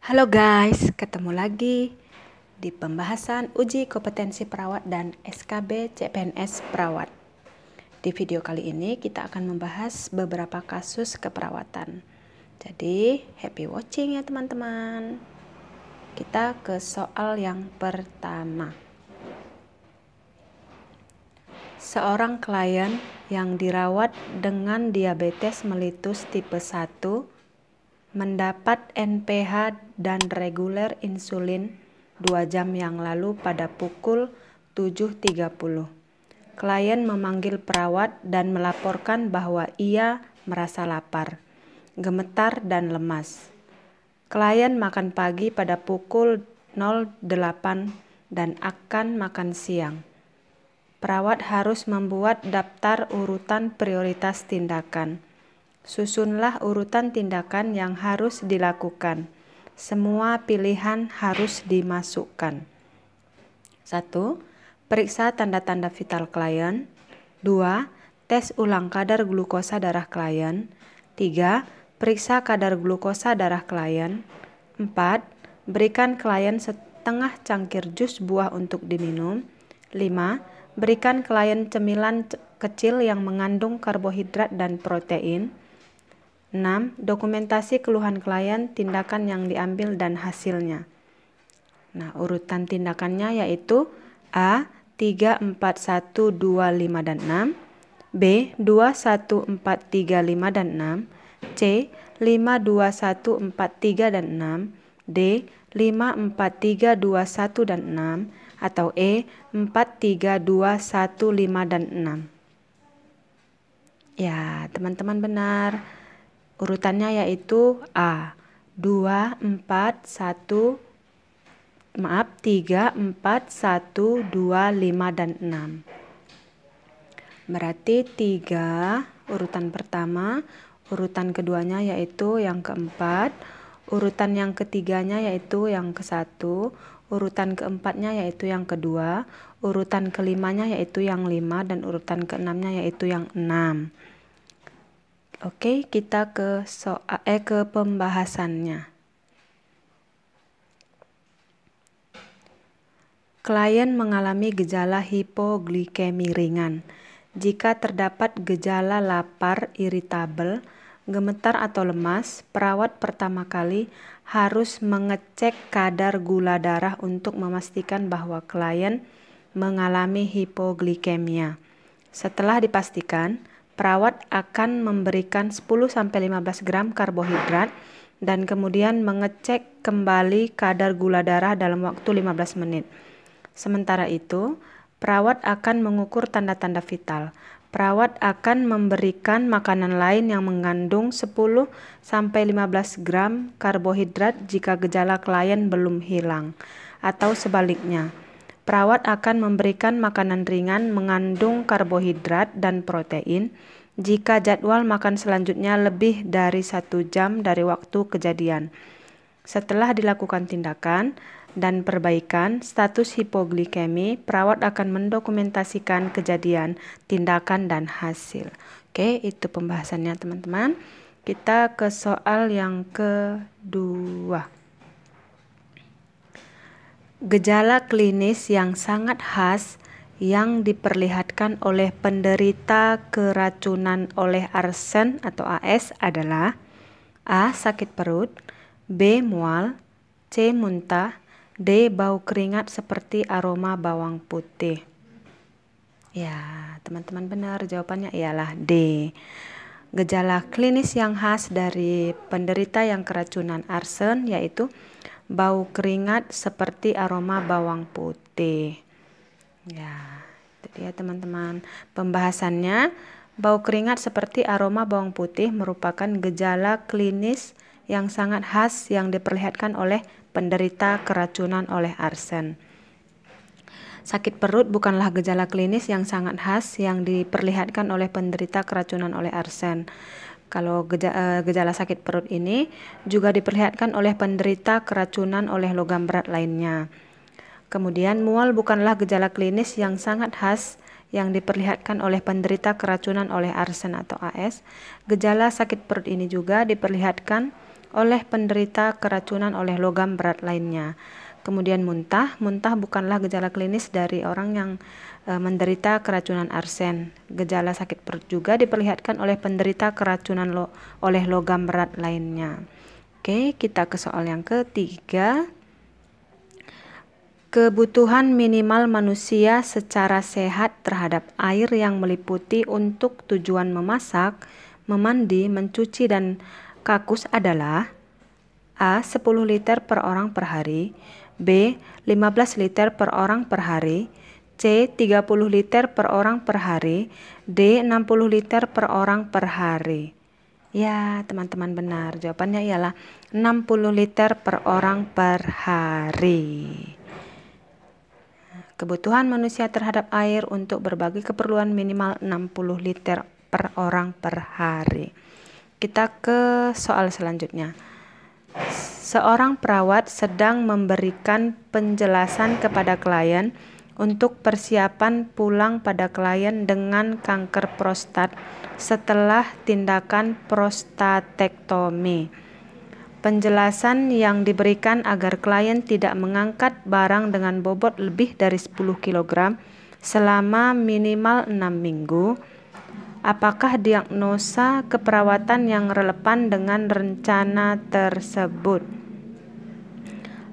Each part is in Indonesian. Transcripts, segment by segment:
Halo guys, ketemu lagi di pembahasan uji kompetensi perawat dan SKB CPNS perawat. Di video kali ini kita akan membahas beberapa kasus keperawatan. Jadi, happy watching ya teman-teman. Kita ke soal yang pertama. Seorang klien yang dirawat dengan diabetes mellitus tipe 1 mendapat NPH dan reguler insulin 2 jam yang lalu pada pukul 7.30. Klien memanggil perawat dan melaporkan bahwa ia merasa lapar, gemetar dan lemas. Klien makan pagi pada pukul 08 dan akan makan siang. Perawat harus membuat daftar urutan prioritas tindakan. Susunlah urutan tindakan yang harus dilakukan. Semua pilihan harus dimasukkan. 1. Periksa tanda-tanda vital klien. 2. Tes ulang kadar glukosa darah klien. 3. Periksa kadar glukosa darah klien. 4. Berikan klien setengah cangkir jus buah untuk diminum. 5. Berikan klien cemilan kecil yang mengandung karbohidrat dan protein. 6. Dokumentasi keluhan klien, tindakan yang diambil dan hasilnya. Nah, urutan tindakannya yaitu A. 3, 4, 1, 2, 5, dan 6. B. 2, 1, 4, 3, 5, dan 6. C. 5, 2, 1, 4, 3, dan 6. D. 5, 4, 3, 2, 1, dan 6. Atau E. 4, 3, 2, 1, 5, dan 6. Ya, teman-teman benar. Urutannya yaitu A. 3, 4, 1, 2, 5, dan 6. Berarti 3 urutan pertama, urutan keduanya yaitu yang keempat, urutan yang ketiganya yaitu yang ke-1, urutan keempatnya yaitu yang kedua, urutan kelimanya yaitu yang 5, dan urutan keenamnya yaitu yang 6. Oke, kita ke pembahasannya. Klien mengalami gejala hipoglikemi ringan. Jika terdapat gejala lapar, iritabel, gemetar atau lemas, perawat pertama kali harus mengecek kadar gula darah untuk memastikan bahwa klien mengalami hipoglikemia. Setelah dipastikan, perawat akan memberikan 10-15 gram karbohidrat dan kemudian mengecek kembali kadar gula darah dalam waktu 15 menit. Sementara itu, perawat akan mengukur tanda-tanda vital. Perawat akan memberikan makanan lain yang mengandung 10-15 gram karbohidrat jika gejala klien belum hilang, atau sebaliknya. Perawat akan memberikan makanan ringan mengandung karbohidrat dan protein jika jadwal makan selanjutnya lebih dari 1 jam dari waktu kejadian. Setelah dilakukan tindakan dan perbaikan status hipoglikemi, perawat akan mendokumentasikan kejadian, tindakan, dan hasil. Oke, itu pembahasannya teman-teman. Kita ke soal yang kedua. Gejala klinis yang sangat khas yang diperlihatkan oleh penderita keracunan oleh arsen atau AS adalah A. Sakit perut, B. Mual, C. Muntah, D. Bau keringat seperti aroma bawang putih. Ya, teman-teman benar, jawabannya ialah D. Gejala klinis yang khas dari penderita yang keracunan arsen yaitu bau keringat seperti aroma bawang putih. Ya, itu dia teman-teman. Pembahasannya, bau keringat seperti aroma bawang putih merupakan gejala klinis yang sangat khas yang diperlihatkan oleh penderita keracunan oleh arsen. Sakit perut bukanlah gejala klinis yang sangat khas yang diperlihatkan oleh penderita keracunan oleh arsen. Kalau gejala sakit perut ini juga diperlihatkan oleh penderita keracunan oleh logam berat lainnya. Kemudian mual bukanlah gejala klinis yang sangat khas yang diperlihatkan oleh penderita keracunan oleh arsen atau AS. Gejala sakit perut ini juga diperlihatkan oleh penderita keracunan oleh logam berat lainnya. Kemudian muntah bukanlah gejala klinis dari orang yang menderita keracunan arsen. Gejala sakit perut juga diperlihatkan oleh penderita keracunan oleh logam berat lainnya. Oke, kita ke soal yang ketiga. Kebutuhan minimal manusia secara sehat terhadap air yang meliputi untuk tujuan memasak, memandi, mencuci, dan kakus adalah A. 10 liter per orang per hari, B. 15 liter per orang per hari, C. 30 liter per orang per hari, D. 60 liter per orang per hari. Ya, teman-teman benar. Jawabannya ialah 60 liter per orang per hari. Kebutuhan manusia terhadap air untuk berbagai keperluan minimal 60 liter per orang per hari. Kita ke soal selanjutnya. Seorang perawat sedang memberikan penjelasan kepada klien untuk persiapan pulang pada klien dengan kanker prostat setelah tindakan prostatektomi. Penjelasan yang diberikan agar klien tidak mengangkat barang dengan bobot lebih dari 10 kg selama minimal 6 minggu. Apakah diagnosa keperawatan yang relevan dengan rencana tersebut?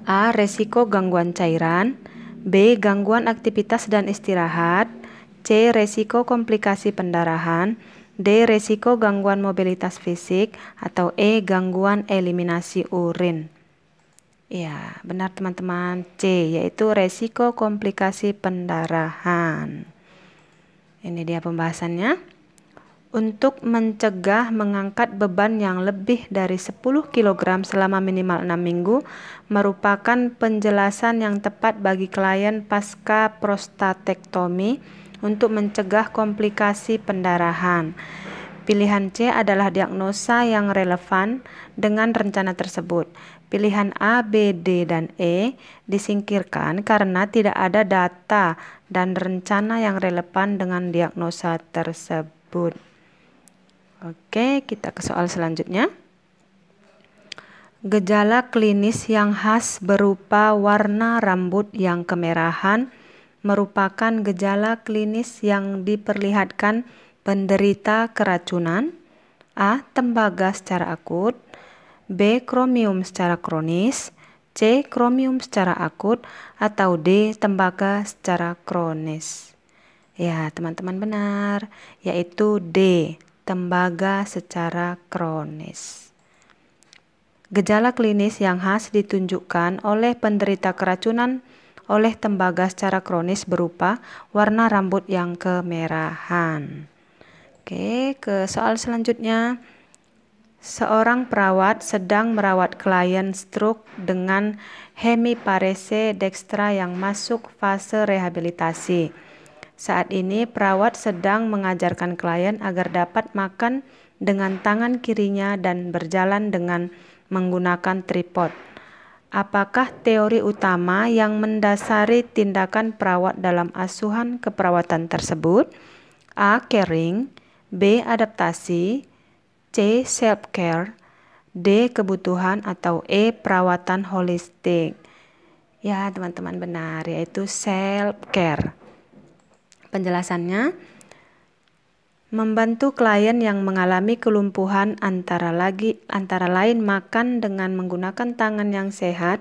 A. Resiko gangguan cairan, B. Gangguan aktivitas dan istirahat, C. Resiko komplikasi pendarahan, D. Resiko gangguan mobilitas fisik, atau E. Gangguan eliminasi urin. Ya, benar teman-teman, C, yaitu resiko komplikasi pendarahan. Ini dia pembahasannya. Untuk mencegah mengangkat beban yang lebih dari 10 kg selama minimal 6 minggu merupakan penjelasan yang tepat bagi klien pasca prostatektomi untuk mencegah komplikasi pendarahan. Pilihan C adalah diagnosa yang relevan dengan rencana tersebut. Pilihan A, B, D, dan E disingkirkan karena tidak ada data dan rencana yang relevan dengan diagnosa tersebut. Oke, kita ke soal selanjutnya. Gejala klinis yang khas berupa warna rambut yang kemerahan merupakan gejala klinis yang diperlihatkan penderita keracunan. A. Tembaga secara akut, B. Kromium secara kronis, C. Kromium secara akut, atau D. Tembaga secara kronis. Ya, teman-teman benar, yaitu D. Tembaga secara kronis. Gejala klinis yang khas ditunjukkan oleh penderita keracunan oleh tembaga secara kronis berupa warna rambut yang kemerahan. Oke, ke soal selanjutnya. Seorang perawat sedang merawat klien stroke dengan hemiparese dextra yang masuk fase rehabilitasi. Saat ini perawat sedang mengajarkan klien agar dapat makan dengan tangan kirinya dan berjalan dengan menggunakan tripod. Apakah teori utama yang mendasari tindakan perawat dalam asuhan keperawatan tersebut? A. Caring, B. Adaptasi, C. Self-care, D. Kebutuhan, atau E. Perawatan holistik. Ya, teman-teman benar, yaitu self-care. Penjelasannya, membantu klien yang mengalami kelumpuhan antara lain makan dengan menggunakan tangan yang sehat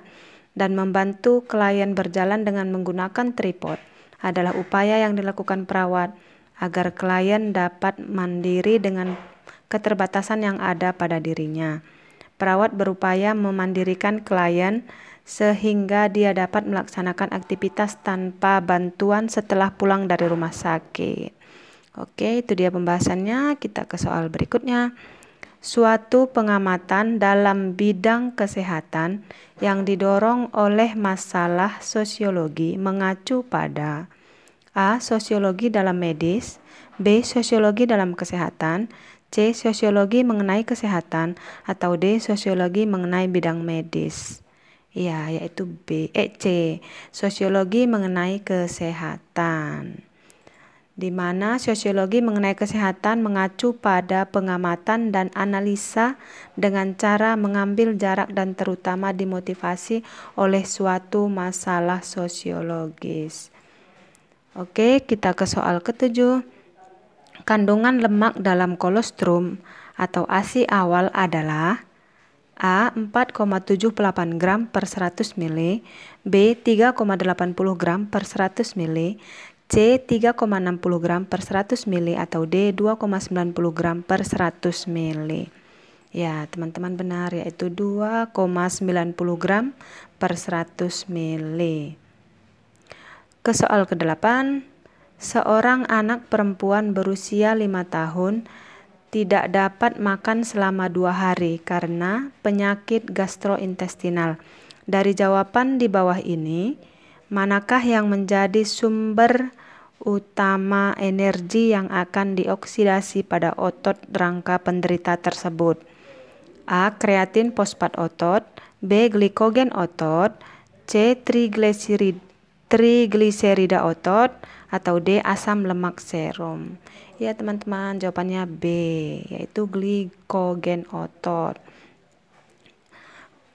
dan membantu klien berjalan dengan menggunakan tripod adalah upaya yang dilakukan perawat agar klien dapat mandiri dengan keterbatasan yang ada pada dirinya. Perawat berupaya memandirikan klien sehingga dia dapat melaksanakan aktivitas tanpa bantuan setelah pulang dari rumah sakit. Oke, itu dia pembahasannya. Kita ke soal berikutnya. Suatu pengamatan dalam bidang kesehatan yang didorong oleh masalah sosiologi mengacu pada A. Sosiologi dalam medis, B. Sosiologi dalam kesehatan, C. Sosiologi mengenai kesehatan, atau D. Sosiologi mengenai bidang medis. Ya, yaitu C. Sosiologi mengenai kesehatan. di mana sosiologi mengenai kesehatan mengacu pada pengamatan dan analisa dengan cara mengambil jarak dan terutama dimotivasi oleh suatu masalah sosiologis. Oke, kita ke soal ke-7. Kandungan lemak dalam kolostrum atau ASI awal adalah A. 4,78 gram per 100 ml, B. 3,80 gram per 100 ml, C. 3,60 gram per 100 ml, atau D. 2,90 gram per 100 ml. Ya, teman-teman benar, yaitu 2,90 gram per 100 ml. Ke soal ke-8, seorang anak perempuan berusia 5 tahun tidak dapat makan selama 2 hari karena penyakit gastrointestinal. Dari jawaban di bawah ini, manakah yang menjadi sumber utama energi yang akan dioksidasi pada otot rangka penderita tersebut? A. Kreatin fosfat otot, B. Glikogen otot, C. Trigliserida otot, atau D. Asam lemak serum. Ya teman-teman, jawabannya B, yaitu glikogen otot.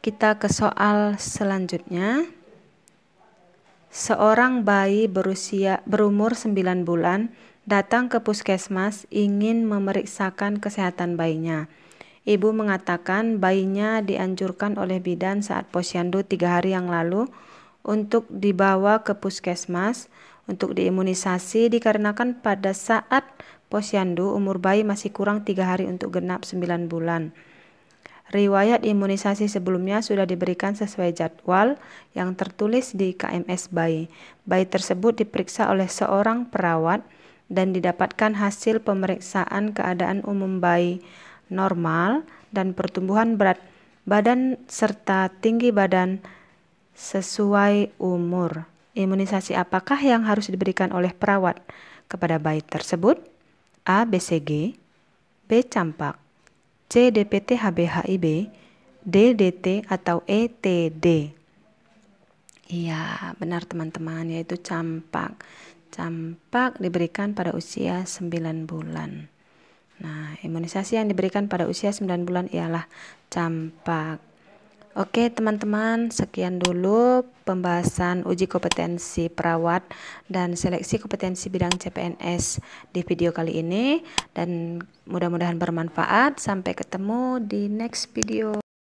Kita ke soal selanjutnya. Seorang bayi berumur 9 bulan datang ke puskesmas ingin memeriksakan kesehatan bayinya. Ibu mengatakan bayinya dianjurkan oleh bidan saat posyandu 3 hari yang lalu untuk dibawa ke puskesmas untuk diimunisasi dikarenakan pada saat posyandu umur bayi masih kurang 3 hari untuk genap 9 bulan. Riwayat imunisasi sebelumnya sudah diberikan sesuai jadwal yang tertulis di KMS bayi. Bayi tersebut diperiksa oleh seorang perawat dan didapatkan hasil pemeriksaan keadaan umum bayi normal dan pertumbuhan berat badan serta tinggi badan sesuai umur. Imunisasi apakah yang harus diberikan oleh perawat kepada bayi tersebut? A. BCG, B. campak, C. DPT HB/HIV, D. DT, atau E. TD. Iya, benar teman-teman, yaitu campak. Campak diberikan pada usia 9 bulan. Nah, imunisasi yang diberikan pada usia 9 bulan ialah campak. Oke teman-teman, sekian dulu pembahasan uji kompetensi perawat dan seleksi kompetensi bidang CPNS di video kali ini, dan mudah-mudahan bermanfaat. Sampai ketemu di next video.